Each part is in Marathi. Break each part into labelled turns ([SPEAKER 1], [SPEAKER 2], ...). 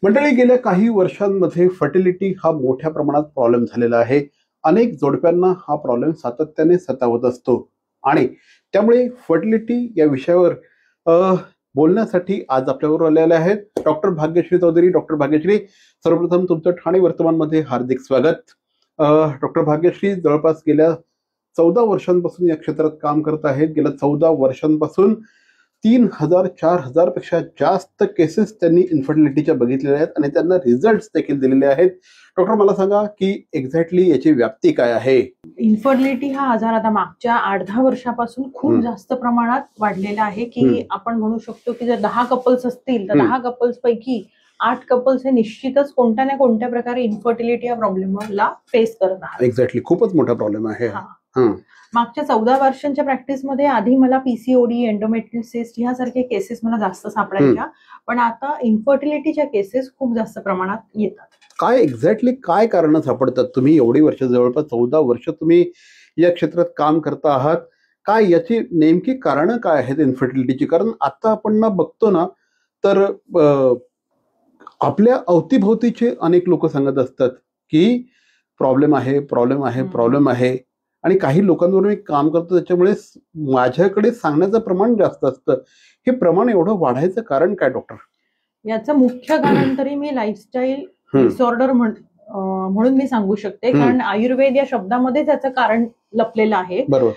[SPEAKER 1] मंडळी, गेल्या काही वर्षांमध्ये फर्टिलिटी हा मोठ्या प्रमाणात प्रॉब्लेम झालेला आहे. अनेक जोडप्यांना हा प्रॉब्लेम सातत्याने सतावत असतो आणि त्यामुळे फर्टिलिटी या विषयावर बोलण्यासाठी आज आपल्याबरोबर आलेले आहेत डॉक्टर भाग्यश्री चौधरी. डॉक्टर भाग्यश्री, सर्वप्रथम तुमचं ठाणे वर्तमानमध्ये हार्दिक स्वागत. डॉक्टर भाग्यश्री जवळपास गेल्या 14 वर्षांपासून या क्षेत्रात काम करत आहेत. गेल्या 14 वर्षांपासून 3000-4000 पेक्षा जास्त केसेस त्यांनी इन्फर्टिलिटीच्या बघितलेल्या आहेत आणि त्यांना रिझल्ट देखील दिलेले आहेत. डॉक्टर, मला सांगा की एक्झॅक्टली याची व्याप्ती काय आहे?
[SPEAKER 2] इन्फर्टिलिटी हा आजार आता मागच्या 8-10 वर्षापासून खूप जास्त प्रमाणात वाढलेला आहे की आपण म्हणू शकतो की जर 10 कपल्स असतील तर 10 कपल्स पैकी 8 कपल्स हे निश्चितच कोणत्या ना कोणत्या प्रकारे इन्फर्टिलिटी या प्रॉब्लेमला फेस करत आहेत.
[SPEAKER 1] एक्झॅक्टली, खूपच मोठा प्रॉब्लेम आहे.
[SPEAKER 2] मागच्या 14 वर्षांच्या प्रॅक्टिसमध्ये आधी मला पीसीओडी, एंडोमेट्रियल सिस्ट ह्यासारखे केसेस मला जास्त सापडायच्या, पण आता इन्फर्टिलिटीच्या केसेस खूप जास्त प्रमाणात येतात.
[SPEAKER 1] काय एक्झॅक्टली काय कारण सापडतात? तुम्ही एवढी वर्ष, जवळपास 14 वर्ष तुम्ही या क्षेत्रात काम करता आहात, काय याची नेमकी कारण काय आहेत इन्फर्टिलिटीची? कारण आता आपण ना बघतो ना, तर आपल्या अवतीभोवतीचे अनेक लोक सांगत असतात की प्रॉब्लेम आहे, प्रॉब्लेम आहे, प्रॉब्लेम आहे. आणि काही लोकांवर मी काम करतो, त्याच्यामुळे माझ्याकडे सांगण्याचं प्रमाण जास्त असतं. हे प्रमाण एवढं वाढायचं कारण काय डॉक्टर?
[SPEAKER 2] याचं मुख्य कारण तरी मी लाईफस्टाईल डिसऑर्डर म्हणून मी सांगू शकते, कारण आयुर्वेद या शब्दामध्ये त्याचं कारण लपलेलं आहे.
[SPEAKER 1] बरोबर.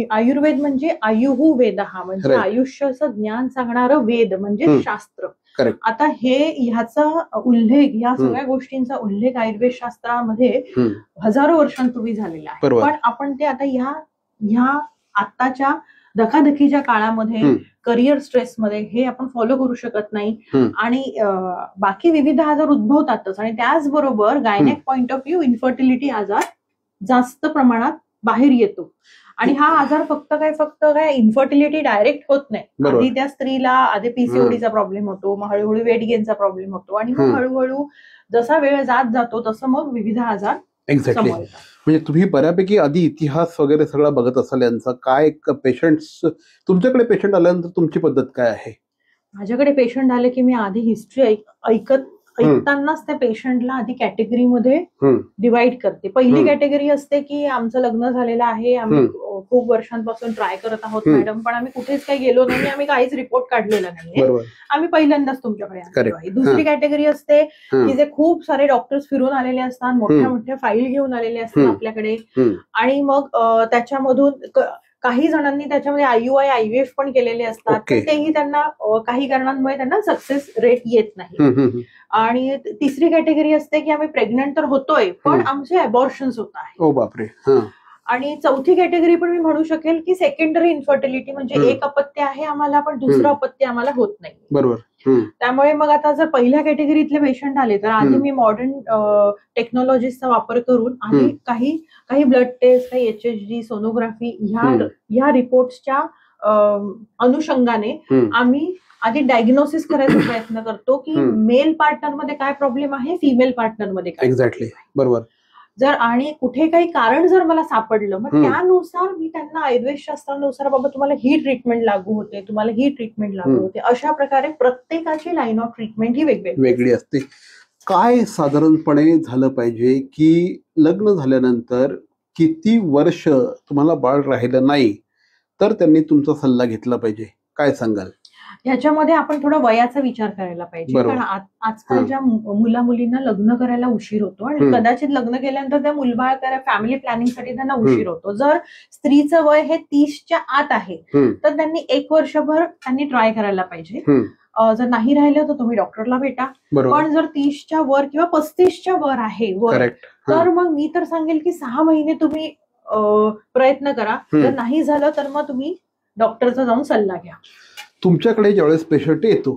[SPEAKER 2] आयुर्वेद म्हणजे आयुहू वेद, हा म्हणजे आयुष्याचं ज्ञान सांगणारं वेद म्हणजे शास्त्र. आता ह्याचा उल्लेख, या सगळ्या गोष्टींचा उल्लेख आयुर्वेद शास्त्रामध्ये हजारो वर्षांपूर्वी झालेला आहे. पण आपण ते आता ह्या आत्ताच्या धकाधकीच्या काळामध्ये, करिअर स्ट्रेसमध्ये हे आपण फॉलो करू शकत नाही आणि बाकी विविध आजार उद्भवतातच. आणि त्याचबरोबर gynaec point of view infertility आजार जास्त प्रमाणात बाहेर येतो. आणि हा आजार फक्त काय इन्फर्टिलिटी डायरेक्ट होत नाही. आधी त्या स्त्रीला आधी पीसीओडीचा प्रॉब्लेम होतो, मग हळूहळू वेट गेनचा प्रॉब्लेम होतो आणि मग हळूहळू जसा वेळ जात जातो तसं मग विविध आजार.
[SPEAKER 1] एक्झॅक्टली. म्हणजे तुम्ही बऱ्यापैकी आधी इतिहास वगैरे सगळा बघत असाल यांचा. काय पेशंट्स, तुमच्याकडे पेशंट आल्यानंतर तुमची पद्धत काय आहे?
[SPEAKER 2] माझ्याकडे पेशंट आले की मी आधी हिस्ट्री ऐकतानाच त्या पेशंटला आधी कॅटेगरीमध्ये डिवाइड करते. पहिली कॅटेगरी असते की आमचं लग्न झालेलं आहे, आम्ही खूप वर्षांपासून ट्राय करत आहोत मॅडम, पण आम्ही कुठेच काही गेलो नाही, आम्ही काहीच रिपोर्ट काढलेला नाही, आम्ही पहिल्यांदाच तुमच्याकडे आलो आहे. दुसरी कॅटेगरी असते की जे खूप सारे डॉक्टर्स फिरून आलेले असतात, मोठ्या मोठ्या फाईल घेऊन आलेले असतात आपल्याकडे, आणि मग त्याच्यामधून काही जणांनी त्याच्यामध्ये IUI, IVF पण केलेले असतात, तेही त्यांना काही कारणांमुळे त्यांना सक्सेस रेट येत नाही. आणि तिसरी कॅटेगरी असते की आम्ही प्रेग्नंट तर होतोय पण आमचे अबॉर्शन्स होत आहे.
[SPEAKER 1] ओ बापरे.
[SPEAKER 2] आणि चौथी कॅटेगरी पण मी म्हणू शकेल की सेकंडरी इन्फर्टिलिटी, म्हणजे एक अपत्य आहे आम्हाला पण दुसरं अपत्य आम्हाला होत नाही.
[SPEAKER 1] बरोबर.
[SPEAKER 2] त्यामुळे मग आता जर पहिल्या कॅटेगरीतले पेशंट आले तर आधी मी मॉडर्न टेक्नॉलॉजीचा वापर करून आधी काही ब्लड टेस्ट, काही HHG, सोनोग्राफी ह्या रिपोर्ट्सच्या अनुषंगाने आम्ही आधी डायग्नोसिस करायचा प्रयत्न करतो की मेल पार्टनर मध्ये काय प्रॉब्लेम आहे, फिमेल पार्टनर मध्ये काय.
[SPEAKER 1] एक्झॅक्टली, बरोबर.
[SPEAKER 2] जर आणि कुठे काही कारण जर मला सापडलं मग त्यानुसार मी त्यांना आयुर्वेद शास्त्रानुसार, बाबा तुम्हाला ही ट्रीटमेंट लागू होते, तुम्हाला ही ट्रीटमेंट लागू होते, अशा प्रकारे प्रत्येकाची लाईन ऑफ ट्रीटमेंट ही वेगळी
[SPEAKER 1] असते. काय साधारणपणे झालं पाहिजे की लग्न झाल्यानंतर किती वर्ष तुम्हाला बाळ राहिलं नाही तर त्यांनी तुमचा सल्ला घेतला पाहिजे? काय सांगाल?
[SPEAKER 2] ह्याच्यामध्ये आपण थोडा वयाचा विचार करायला पाहिजे, कारण आजकालच्या मुला मुलींना लग्न करायला उशीर होतो आणि कदाचित लग्न केल्यानंतर त्या मुलबाळ करायला, फॅमिली प्लॅनिंगसाठी त्यांना उशीर होतो. जर स्त्रीचं वय हे 30च्या आत आहे तर त्यांनी 1 वर्षभर त्यांनी ट्राय करायला पाहिजे. जर नाही राहिलं तर तुम्ही डॉक्टरला भेटा. पण जर 30च्या वर किंवा 35च्या वर आहे तर मग मी तर सांगेल की 6 महिने तुम्ही प्रयत्न करा. जर नाही झालं तर मग तुम्ही डॉक्टरचा जाऊन सल्ला घ्या.
[SPEAKER 1] तुमच्याकडे ज्यावेळेस पेशंट येतो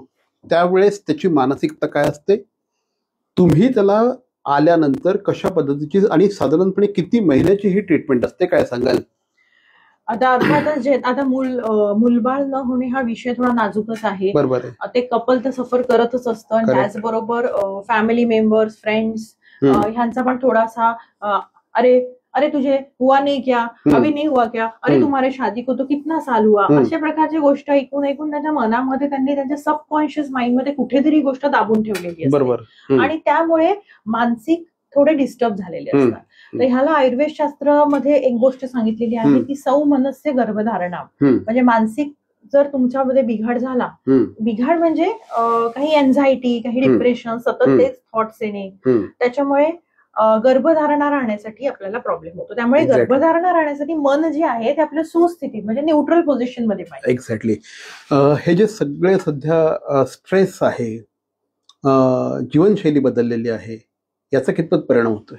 [SPEAKER 1] त्यावेळेस त्याची मानसिकता काय असते? तुम्ही त्याला आल्यानंतर कशा पद्धतीची आणि साधारणपणे किती महिन्याची ही ट्रीटमेंट असते, काय सांगाल?
[SPEAKER 2] आता अर्थातच आता मुलबाळ न होणे हा विषय थोडा नाजूकच आहे.
[SPEAKER 1] बरोबर.
[SPEAKER 2] ते कपल तर सफर करतच असतं आणि त्याचबरोबर फॅमिली मेंबर्स, फ्रेंड्स ह्यांचा पण थोडासा, अरे अरे तुझे हुआ नहीं क्या, अभी नहीं हुआ क्या, अरे तुम्हारे शादी को तो कितना साल हुआ, अशा प्रकारची गोष्ट ऐकून ऐकून त्यांच्या मनामध्ये त्यांनी त्यांच्या सबकॉन्शियस माइंडमध्ये कुठेतरी गोष्ट दाबून ठेवलेली असते आणि त्यामुळे मानसिक थोडे डिस्टर्ब झालेले असतात. तर ह्याला आयुर्वेद शास्त्रामध्ये एक गोष्ट सांगितलेली आहे की सौमनस्य गर्भधारणा, म्हणजे मानसिक जर तुमच्यामध्ये बिघाड झाला, बिघाड म्हणजे काही एन्झायटी, काही डिप्रेशन, सतत तेच थॉट्स येणे, त्याच्यामुळे गर्भधारणा राहण्यासाठी आपल्याला प्रॉब्लेम होतो. त्यामुळे गर्भधारणा राहण्यासाठी मन जे आहे ते आपल्या सुस्थितीत म्हणजे न्यूट्रल पोझिशन मध्ये पाहिजे.
[SPEAKER 1] एक्झॅक्टली. हे जे सगळे सध्या स्ट्रेस आहे, जीवनशैली बदललेली आहे, याचा कितपत परिणाम होतोय?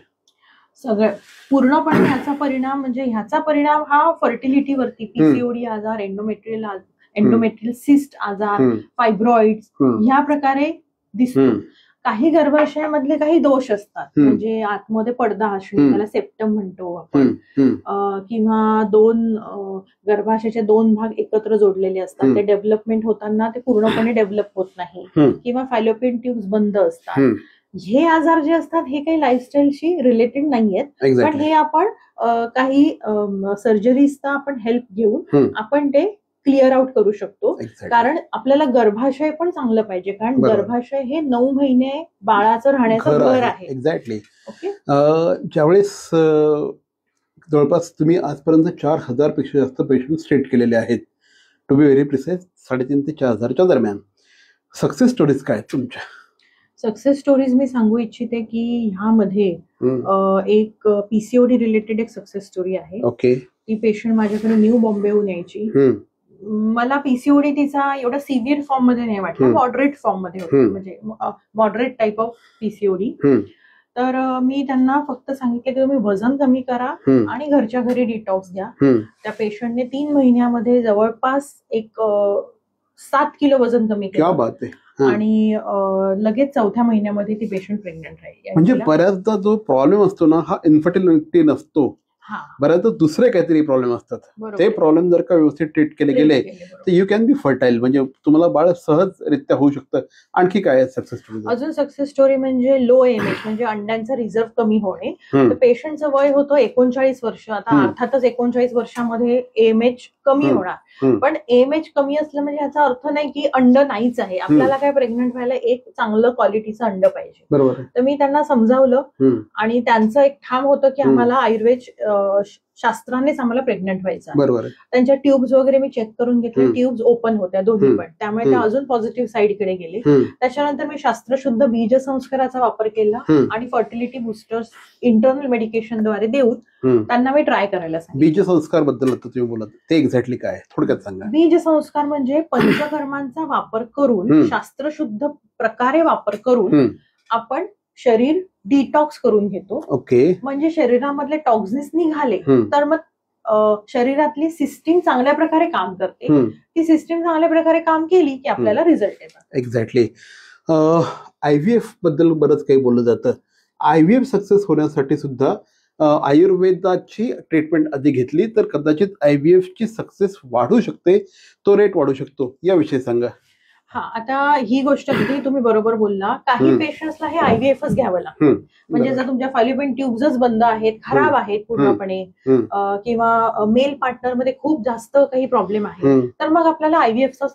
[SPEAKER 2] सगळं पूर्णपणे ह्याचा परिणाम म्हणजे ह्याचा परिणाम हा फर्टिलिटीवरती, पीसीओडी आजार, एंडोमेट्रियल सिस्ट आजार, फायब्रॉइड्स ह्या प्रकारे दिसतो. काही गर्भाशयामधले काही दोष असतात, म्हणजे आतमध्ये पडदा असणे, त्याला सेप्टम म्हणतो आपण, किंवा गर्भाशयाचे दोन भाग एकत्र जोडलेले असतात, ते डेव्हलपमेंट होताना ते पूर्णपणे डेव्हलप होत नाही, किंवा फॅलोपियन ट्यूब्स बंद असतात. हे आजार जे असतात हे काही लाईफस्टाईलशी रिलेटेड नाहीयेत, पण हे आपण काही सर्जरीजचा आपण हेल्प घेऊन आपण ते क्लिअर आउट करू शकतो. कारण आपल्याला गर्भाशय पण चांगलं पाहिजे, कारण गर्भाशय हे 9 महिने बाळाचं राहण्याचं घर आहे.
[SPEAKER 1] एक्झॅक्टली. ज्यावेळेस जवळपास तुम्ही आजपर्यंत 4000 पेक्षा जास्त पेशंट स्ट्रेट केलेले आहेत, टू बी व्हेरी प्रिसाइज 3,500 ते 4,000च्या दरम्यान. सक्सेस स्टोरीज काय तुमच्या?
[SPEAKER 2] सक्सेस स्टोरीज मी सांगू इच्छिते की ह्यामध्ये एक पीसीओडी रिलेटेड एक सक्सेस स्टोरी आहे.
[SPEAKER 1] ओके.
[SPEAKER 2] ती पेशंट माझ्याकडे न्यू बॉम्बेहून यायची. मला पीसीओडी तिचा एवढा सिव्हिअर फॉर्म मध्ये नाही वाटला, मॉडरेट फॉर्म मध्ये होती, म्हणजे मॉडरेट टाईप ऑफ पीसीओडी. तर मी त्यांना फक्त सांगितलं की तुम्ही वजन कमी करा आणि घरच्या घरी डिटॉक्स घ्या. त्या पेशंटने 3 महिन्यामध्ये जवळपास एक 7 किलो वजन कमी केलं आणि लगेच 4थ्या महिन्यामध्ये ती पेशंट प्रेग्नंट राहिली.
[SPEAKER 1] म्हणजे बऱ्याचदा जो प्रॉब्लेम असतो ना हा इन्फर्टिलिटी नसतो, बऱ्याचदा दुसरे काहीतरी प्रॉब्लेम असतात. ते प्रॉब्लेम जर का व्यवस्थित ट्रीट केले गेले तर यू कॅन बी फर्टाईल, म्हणजे तुम्हाला बाळ सहजरित्या होऊ शकतं. आणखी काय सक्सेस स्टोरी?
[SPEAKER 2] अजून सक्सेस स्टोरी म्हणजे लो एमएच, म्हणजे अंड्यांचा रिझर्व कमी होणे. तर पेशंटचं वय होतं 39 वर्ष. आता अर्थातच 39 वर्षामध्ये एमएच कमी होणार, पण एमएच कमी असलं म्हणजे याचा अर्थ नाही की अंड नाहीच आहे. आपल्याला काय प्रेग्नंट व्हायला एक चांगलं क्वालिटीचं अंड पाहिजे.
[SPEAKER 1] बरोबर.
[SPEAKER 2] तर मी त्यांना समजावलं आणि त्यांचं एक ठाम होतं की आम्हाला आयुर्वेद शास्त्रानेच आम्हाला प्रेग्नंट व्हायचं.
[SPEAKER 1] बरोबर.
[SPEAKER 2] त्यांच्या ट्यूब्स वगैरे मी चेक करून घेतले, ट्यूब्स ओपन होत्या दोन्ही पण, त्यामुळे त्या अजून पॉझिटिव्ह साईडकडे गेले. त्याच्यानंतर मी शास्त्रशुद्ध बीज संस्काराचा वापर केला आणि फर्टिलिटी बुस्टर्स इंटरनल मेडिकेशनद्वारे देऊन त्यांना मी ट्राय करायला सांगितलं.
[SPEAKER 1] बीज संस्कार बद्दल तुम्ही बोलत, ते एक्झॅक्टली काय थोडक्यात सांगा?
[SPEAKER 2] बीज संस्कार म्हणजे पंचकर्मांचा वापर करून, शास्त्रशुद्ध प्रकारे वापर करून आपण शरीर डिटॉक्स करून घेतो.
[SPEAKER 1] ओके.
[SPEAKER 2] म्हणजे शरीरामधले टॉक्सिन्स निघाले तर मग शरीरातली सिस्टीम चांगल्या प्रकारे काम करते. ती सिस्टीम चांगल्या प्रकारे काम केली की आपल्याला रिझल्ट येतात.
[SPEAKER 1] एक्झॅक्टली. आयव्हीएफ बद्दल बरंच काही बोललं जातं. आयव्हीएफ सक्सेस होण्यासाठी सुद्धा आयुर्वेदाची ट्रीटमेंट आधी घेतली तर कदाचित आयव्हीएफ ची सक्सेस वाढू शकते, तो रेट वाढू शकतो, याविषयी सांगा.
[SPEAKER 2] हा, आता ही गोष्ट अगदी तुम्ही बरोबर बोलला. काही पेशंट्सला हे आयव्हीएफच घ्यावं लागतं. म्हणजे जर तुमच्या फॅलोपियन ट्यूब्सच बंद आहेत, खराब आहेत पूर्णपणे, किंवा मेल पार्टनर मध्ये खूप जास्त काही प्रॉब्लेम आहे, तर मग आपल्याला आयव्हीएफचा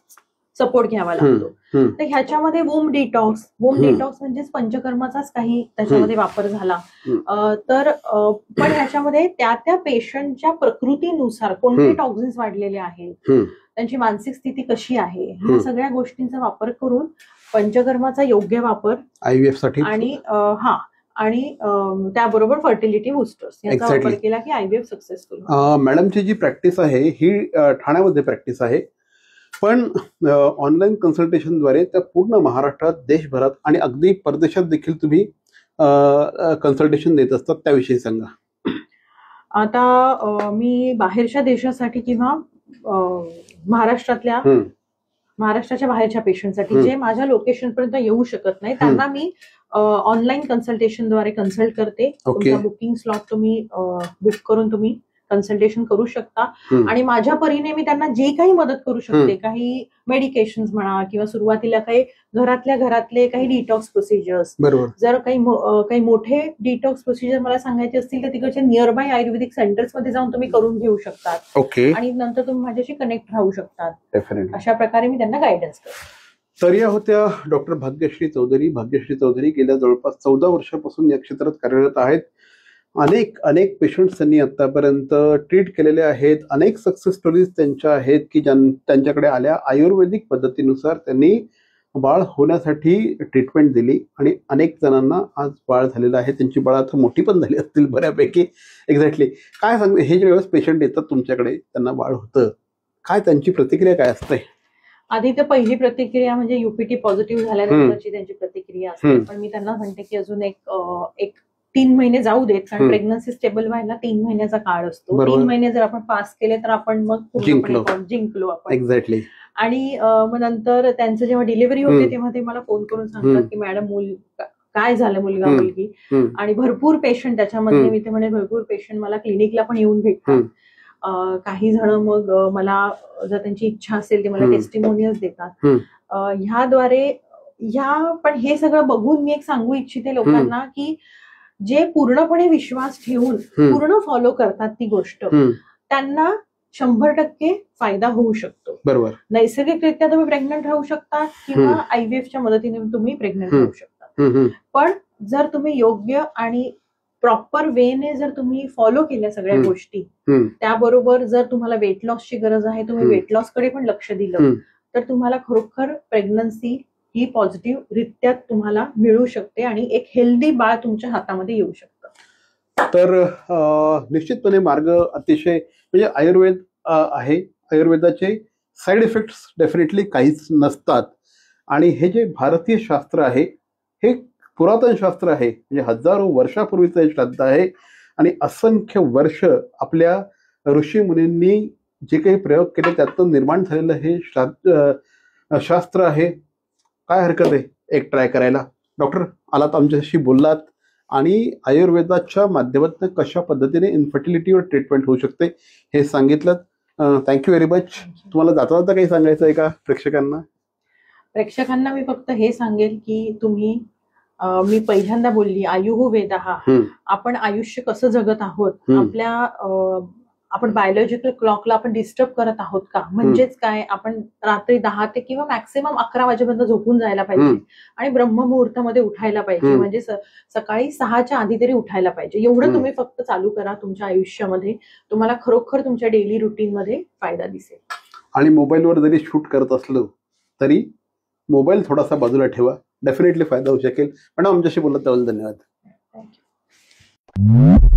[SPEAKER 2] सपोर्ट घ्यावा लागतो. तर ह्याच्यामध्ये वूम डिटॉक्स म्हणजेच पंचकर्माचाच काही त्याच्यामध्ये वापर झाला. तर पण ह्याच्यामध्ये त्या पेशंटच्या प्रकृतीनुसार कोणते टॉक्सिन्स वाढलेले आहेत, त्यांची मानसिक स्थिती कशी आहे, ह्या सगळ्या गोष्टींचा वापर करून पंचकर्माचा योग्य वापर
[SPEAKER 1] आयव्हीएफ साठी
[SPEAKER 2] आणि त्याबरोबर फर्टिलिटी बुस्टर्स याचा वापर केला की आयव्हीएफ सक्सेसफुल.
[SPEAKER 1] मॅडमची जी प्रॅक्टिस आहे ही ठाण्यामध्ये प्रॅक्टिस आहे, पण ऑनलाईन कन्सल्टेशनद्वारे त्या पूर्ण महाराष्ट्रात, देशभरात आणि अगदी परदेशात देखील तुम्ही कन्सल्टेशन देत असतात, त्याविषयी सांगा.
[SPEAKER 2] आता मी बाहेरच्या देशासाठी किंवा महाराष्ट्राच्या बाहेरच्या पेशंटसाठी जे माझ्या लोकेशन पर्यंत येऊ शकत नाही त्यांना मी ऑनलाईन कन्सल्टेशनद्वारे कन्सल्ट करते. तुमचा बुकिंग स्लॉट तुम्ही बुक करून तुम्ही कन्सल्टेशन करू शकता आणि माझ्या परीने मी त्यांना जे काही मदत करू शकते, काही मेडिकेशन म्हणा किंवा सुरुवातीला काही घरातले काही डिटॉक्स प्रोसिजर्स, जर काही मोठे डिटॉक्स प्रोसिजर मला सांगायचे असतील तर तिकडच्या नियरबाय आयुर्वेदिक सेंटर्स मध्ये जाऊन तुम्ही करून घेऊ शकतात आणि नंतर तुम्ही माझ्याशी कनेक्ट राहू शकतात. अशा प्रकारे मी त्यांना गायडन्स करते.
[SPEAKER 1] तर या होत्या डॉक्टर भाग्यश्री चौधरी. भाग्यश्री चौधरी गेल्या जवळपास 14 वर्षापासून या क्षेत्रात कार्यरत आहेत. अनेक पेशंट्स त्यांनी आतापर्यंत ट्रीट केलेले आहेत. अनेक सक्सेस स्टोरीज त्यांच्या आहेत की त्यांच्याकडे आल्या आयुर्वेदिक पद्धतीनुसार त्यांनी बाळ होण्यासाठी ट्रीटमेंट दिली आणि अनेक जणांना आज बाळ झालेलं आहे. त्यांची बाळ आता मोठी पण झाली असतील बऱ्यापैकी. एक्झॅक्टली काय सांगते, हे जे वेळेस पेशंट येतात तुमच्याकडे, त्यांना बाळ होतं, काय त्यांची प्रतिक्रिया काय असते?
[SPEAKER 2] आधी तर पहिली प्रतिक्रिया म्हणजे UPT पॉझिटिव्ह झाल्यानंतरची त्यांची प्रतिक्रिया असते. पण मी त्यांना म्हणते की अजून एक 3 महिने जाऊ देत, कारण प्रेग्नन्सी स्टेबल व्हायला 3 महिन्याचा काळ असतो. 3 महिने जर आपण पास केले तर आपण मग जिंकलो आपण.
[SPEAKER 1] एक्झॅक्टली.
[SPEAKER 2] आणि मग नंतर त्यांचं जेव्हा डिलिव्हरी होते तेव्हा ते मला फोन करून सांगतात की मॅडम काय झालं, मुलगा मुलगी, आणि भरपूर पेशंट त्याच्यामध्ये मी ते म्हणे भरपूर पेशंट मला क्लिनिकला पण येऊन भेटतात. काही जण मग मला जर त्यांची इच्छा असेल ते मला टेस्टिमोनियल्स देतात. ह्याद्वारे पण हे सगळं बघून मी एक सांगू इच्छिते लोकांना की जे पूर्णपणे विश्वास ठेवून पूर्ण फॉलो करतात ती गोष्ट, त्यांना 100% फायदा होऊ शकतो.
[SPEAKER 1] बरोबर.
[SPEAKER 2] नैसर्गिकरित्या तुम्ही प्रेग्नंट राहू शकता किंवा IVFच्या मदतीने तुम्ही प्रेग्नंट राहू शकता. पण जर तुम्ही योग्य आणि प्रॉपर वेने जर तुम्ही फॉलो केल्या सगळ्या गोष्टी, त्याबरोबर जर तुम्हाला वेट लॉसची गरज आहे, तुम्ही वेट लॉस कडे पण लक्ष दिलं तर तुम्हाला खरोखर प्रेग्नन्सी ही पॉझिटिव्ह रित्या तुम्हाला मिळू शकते आणि एक हेल्दी बाळ तुमच्या हातामध्ये येऊ शकतं.
[SPEAKER 1] तर निश्चितपणे मार्ग अतिशय म्हणजे आयुर्वेद आहे. आयुर्वेदाचे साईड इफेक्ट्स डेफिनेटली काहीच नसतात. आणि हे जे भारतीय शास्त्र आहे हे पुरातन शास्त्र आहे, म्हणजे हजारो वर्षापूर्वीचं हे शास्त्र आहे आणि असंख्य वर्ष आपल्या ऋषी मुनींनी जे काही प्रयोग केले त्यातून निर्माण झालेलं हे शास्त्र आहे. काय हरकत आहे एक ट्राय करायला. डॉक्टर आलात, आमच्याशी बोललात आणि आयुर्वेदाच्या माध्यमातून कशा पद्धतीने इन्फर्टिलिटीवर ट्रीटमेंट होऊ शकते हे सांगितलं. Thank you very much. तुम्हाला जाता जाता काही सांगायचं आहे का प्रेक्षकांना?
[SPEAKER 2] प्रेक्षकांना मी फक्त हे सांगेल की तुम्ही मी पहिल्यांदा बोलली आयुः वेदः, आपण आयुष्य कसं जगत आहोत, आपण बायोलॉजिकल क्लॉकला आपण डिस्टर्ब करत आहोत का? म्हणजेच काय, आपण रात्री 10 ते किंवा मॅक्सिमम 11 वाजेपर्यंत झोपून जायला पाहिजे आणि ब्रह्ममुहूर्तामध्ये उठायला पाहिजे, म्हणजे सकाळी 6च्या आधी तरी उठायला पाहिजे. एवढं तुम्ही फक्त चालू करा तुमच्या आयुष्यामध्ये, तुम्हाला खरोखर तुमच्या डेली रुटीन मध्ये फायदा दिसेल. आणि
[SPEAKER 1] मोबाईलवर जरी शूट करत असलो तरी मोबाईल थोडासा बाजूला ठेवा, डेफिनेटली फायदा होऊ शकेल. पण आमच्याशी बोलत त्याबद्दल धन्यवाद.
[SPEAKER 2] थँक्यू.